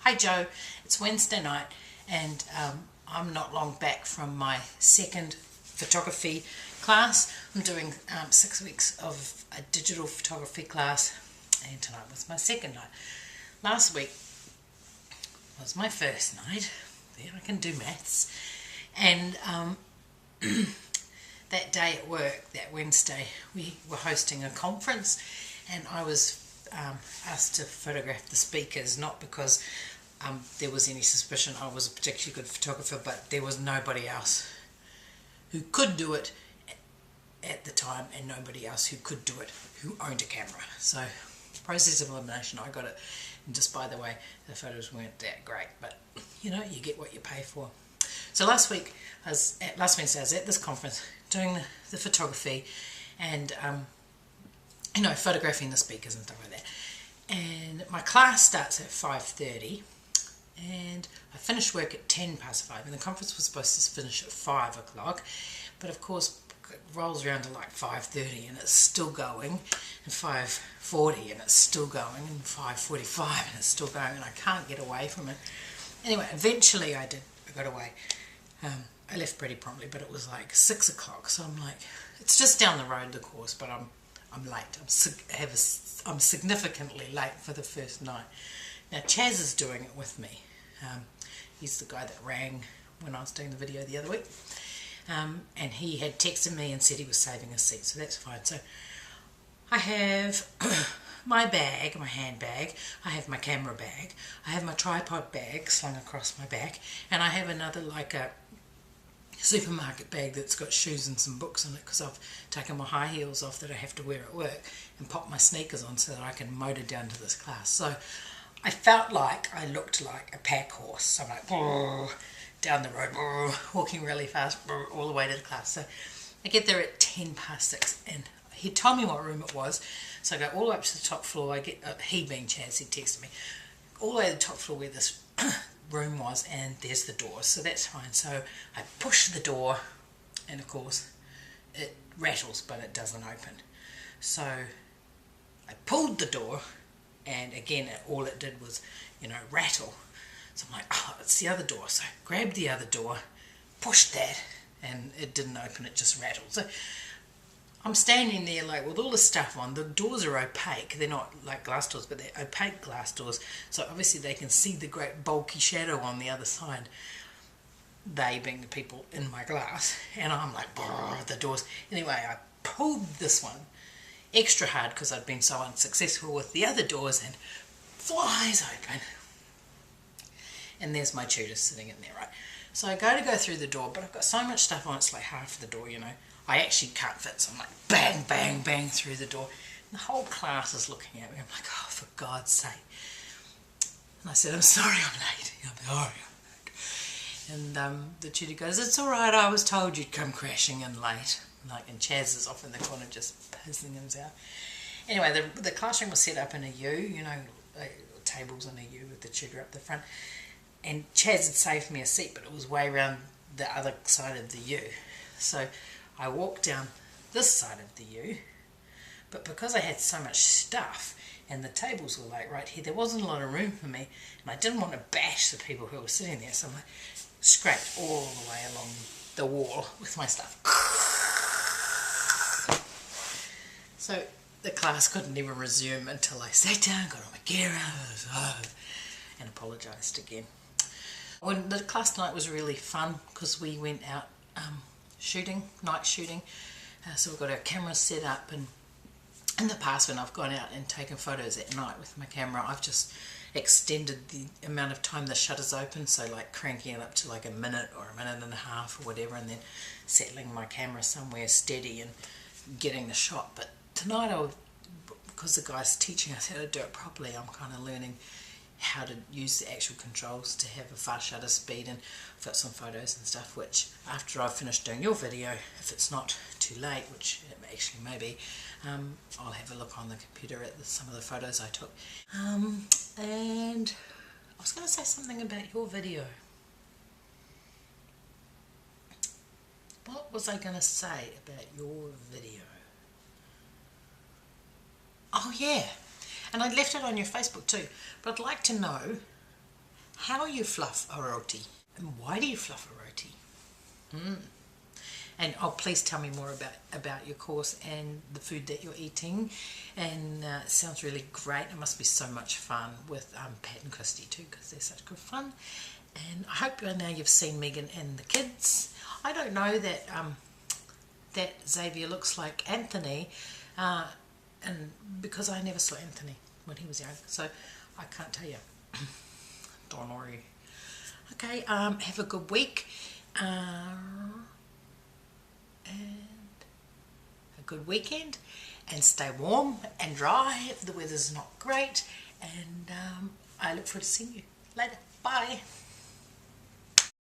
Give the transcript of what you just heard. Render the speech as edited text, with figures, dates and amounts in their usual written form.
Hi Joe, it's Wednesday night and I'm not long back from my second photography class. I'm doing 6 weeks of a digital photography class and tonight was my second night. Last week was my first night. There, I can do maths. And that day at work, that Wednesday, we were hosting a conference and I was asked to photograph the speakers, not because there was any suspicion I was a particularly good photographer, but there was nobody else who could do it at the time and nobody else who could do it who owned a camera. So process of elimination, I got it. And just by the way, the photos weren't that great, but you know, you get what you pay for. So last Wednesday I was at this conference doing the photography and you know, photographing the speakers and stuff like that. And my class starts at 5:30 and I finished work at 5:10 and the conference was supposed to finish at 5 o'clock, but of course it rolls around to like 5:30 and it's still going, and 5:40 and it's still going, and 5:45 and it's still going, and I can't get away from it. Anyway, eventually I got away. I left pretty promptly, but it was like 6 o'clock, so I'm like, it's just down the road, the course, but I'm late. I'm significantly late for the first night. Now Chaz is doing it with me. He's the guy that rang when I was doing the video the other week, and he had texted me and said he was saving a seat, so that's fine. So I have my bag, my handbag, I have my camera bag, I have my tripod bag slung across my back, and I have another like a supermarket bag that's got shoes and some books in it because I've taken my high heels off that I have to wear at work and pop my sneakers on so that I can motor down to this class. So I felt like I looked like a pack horse. So I'm like down the road, walking really fast all the way to the class. So I get there at 6:10 and he told me what room it was. So I go all the way up to the top floor. I get he being Chaz, he texted me all the way to the top floor where this room was, and there's the door, so that's fine. So I push the door and of course it rattles but it doesn't open. So I pulled the door and again all it did was, you know, rattle. So I'm like, oh, it's the other door. So I grabbed the other door, pushed that, and it didn't open, it just rattled. So I'm standing there like with all the stuff on. The doors are opaque. They're not like glass doors, but they're opaque glass doors. So obviously they can see the great bulky shadow on the other side. They being the people in my glass. And I'm like, the doors. Anyway, I pulled this one extra hard because I'd been so unsuccessful with the other doors, and flies open. And there's my tutor sitting in there, right? So I go through the door, but I've got so much stuff on, it's like half the door, you know. I actually can't fit, so I'm like bang, bang, bang through the door. And the whole class is looking at me. I'm like, oh, for God's sake. And I said, I'm sorry I'm late. I'm sorry I'm late. And the tutor goes, it's all right, I was told you'd come crashing in late. And Chaz is off in the corner just pissing himself. Anyway, the classroom was set up in a U, you know, tables in a U with the tutor up the front. And Chaz had saved me a seat, but it was way around the other side of the U. So I walked down this side of the U, but because I had so much stuff and the tables were like right here, there wasn't a lot of room for me, and I didn't want to bash the people who were sitting there, so I scraped all the way along the wall with my stuff. So the class couldn't even resume until I sat down, got all my gear out, and apologised again. When the class tonight was really fun because we went out shooting, night shooting, so we've got our cameras set up, and in the past when I've gone out and taken photos at night with my camera, I've just extended the amount of time the shutter's open, so like cranking it up to like a minute or a minute and a half or whatever, and then settling my camera somewhere steady and getting the shot. But tonight, because the guy's teaching us how to do it properly, I'm kind of learning how to use the actual controls to have a fast shutter speed, and I've got some photos and stuff which after I've finished doing your video, if it's not too late, which it actually may be, I'll have a look on the computer at some of the photos I took. And I was going to say something about your video. What was I going to say about your video? Oh yeah, and I left it on your Facebook too, but I'd like to know how you fluff a roti and why do you fluff a roti. And please tell me more about your course and the food that you're eating. And it sounds really great. It must be so much fun with Pat and Christy too, because they're such good fun. And I hope by now you've seen Megan and the kids. I don't know that that Xavier looks like Anthony, and because I never saw Anthony when he was young, so I can't tell you. Don't worry. Okay, have a good week. And a good weekend, and stay warm and dry if the weather's not great, and I look forward to seeing you later. Bye.